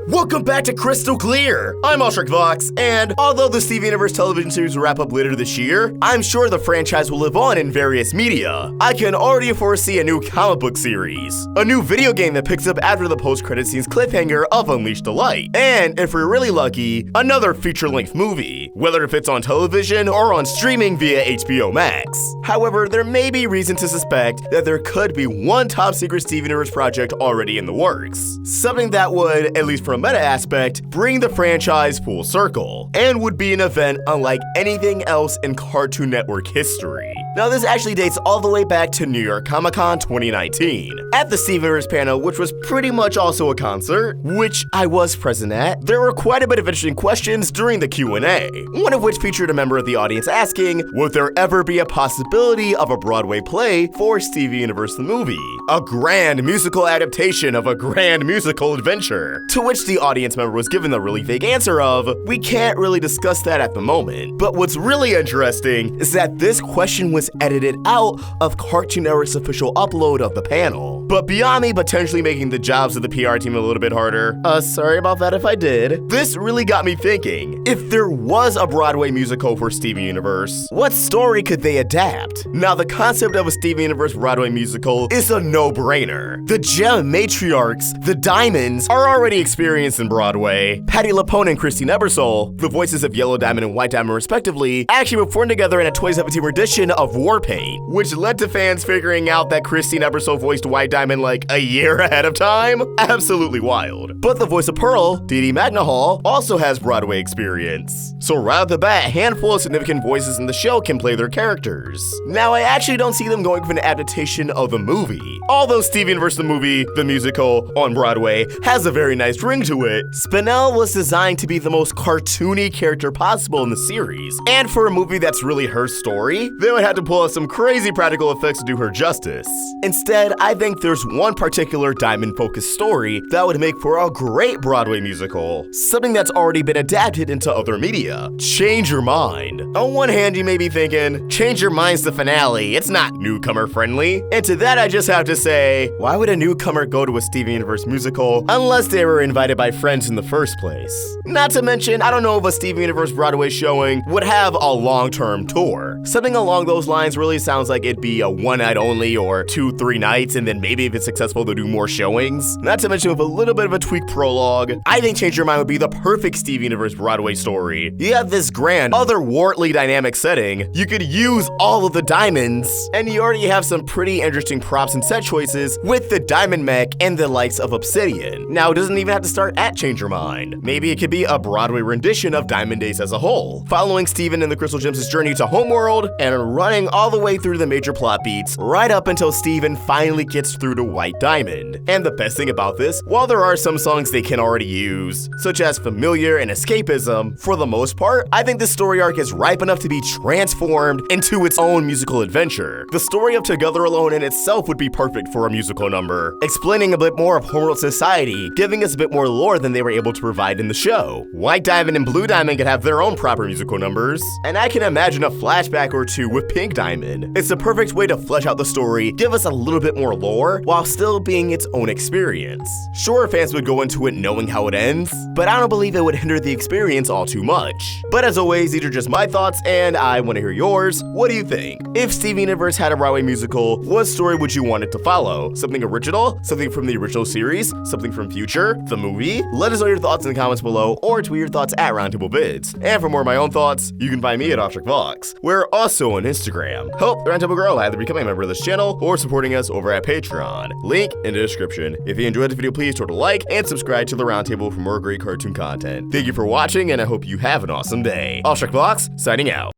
Welcome back to Crystal Clear! I'm Vox, and although the Steven Universe television series will wrap up later this year, I'm sure the franchise will live on in various media. I can already foresee a new comic book series, a new video game that picks up after the post-credit scenes cliffhanger of Unleashed the Light, and if we're really lucky, another feature-length movie, whether if it's on television or on streaming via HBO Max. However, there may be reason to suspect that there could be one top-secret Steven Universe project already in the works, something that would, at least from a meta aspect, bring the franchise full circle, and would be an event unlike anything else in Cartoon Network history. Now, this actually dates all the way back to New York Comic-Con 2019. At the Steven Universe panel, which was pretty much also a concert, which I was present at, there were quite a bit of interesting questions during the Q&A, one of which featured a member of the audience asking, would there ever be a possibility of a Broadway play for Steven Universe the movie? A grand musical adaptation of a grand musical adventure. To which the audience member was given the really vague answer of, we can't really discuss that at the moment. But what's really interesting is that this question was edited out of Cartoon Network's official upload of the panel. But beyond me potentially making the jobs of the PR team a little bit harder, sorry about that if I did, this really got me thinking, if there was a Broadway musical for Steven Universe, what story could they adapt? Now, the concept of a Steven Universe Broadway musical is a no-brainer. The gem matriarchs, the Diamonds, are already experienced in Broadway. Patti LuPone and Christine Ebersole, the voices of Yellow Diamond and White Diamond respectively, actually performed together in a 2017 rendition of Warpaint, which led to fans figuring out that Christine Ebersole voiced White Diamond like a year ahead of time. Absolutely wild. But the voice of Pearl, Dee Dee Magnahall, also has Broadway experience. So right off the bat, a handful of significant voices in the show can play their characters. Now, I actually don't see them going for an adaptation of the movie. Although Steven Universe the movie, the musical, on Broadway, has a very nice ring to it, Spinell was designed to be the most cartoony character possible in the series. And for a movie that's really her story, they would have to pull out some crazy practical effects to do her justice. Instead, I think there's one particular Diamond-focused story that would make for a great Broadway musical, something that's already been adapted into other media. Change Your Mind. On one hand, you may be thinking, Change Your Mind's the finale, it's not newcomer friendly. And to that I just have to say, why would a newcomer go to a Steven Universe musical unless they were invited by friends in the first place? Not to mention, I don't know if a Steven Universe Broadway showing would have a long-term tour. Something along those lines really sounds like it'd be a one night only or 2-3 nights, and then maybe if it's successful they'll do more showings. Not to mention with a little bit of a tweaked prologue, I think Change Your Mind would be the perfect Steven Universe Broadway story. You have this grand, otherworldly dynamic setting, you could use all of the diamonds, and you already have some pretty interesting props and set choices with the Diamond Mech and the likes of Obsidian. Now, it doesn't even have to start at Change Your Mind. Maybe it could be a Broadway rendition of Diamond Days as a whole, following Steven and the Crystal Gems' journey to Homeworld and running all the way through the major plot beats right up until Steven finally gets through to White Diamond. And the best thing about this, while there are some songs they can already use, such as Familiar and Escapism, for the most part, I think the story arc is ripe enough to be transformed into its own musical adventure. The story of Together Alone in itself would be perfect for a musical number, explaining a bit more of Homeworld society, giving us a bit more lore than they were able to provide in the show. White Diamond and Blue Diamond could have their own proper musical numbers, and I can imagine a flashback or two with Pink Diamond. It's the perfect way to flesh out the story, give us a little bit more lore, while still being its own experience. Sure, fans would go into it knowing how it ends, but I don't believe it would hinder the experience all too much. But as always, these are just my thoughts, and I want to hear yours. What do you think? If Steven Universe had a Broadway musical, what story would you want it to follow? Something original? Something from the original series? Something from Future? The movie? Let us know your thoughts in the comments below, or tweet your thoughts at Roundtable Vids. And for more of my own thoughts, you can find me at Vox. We're also on Instagram. Help the Roundtable grow either becoming a member of this channel or supporting us over at Patreon. Link in the description. If you enjoyed the video, please throw a like and subscribe to the Roundtable for more great cartoon content. Thank you for watching, and I hope you have an awesome day. Vox, signing out.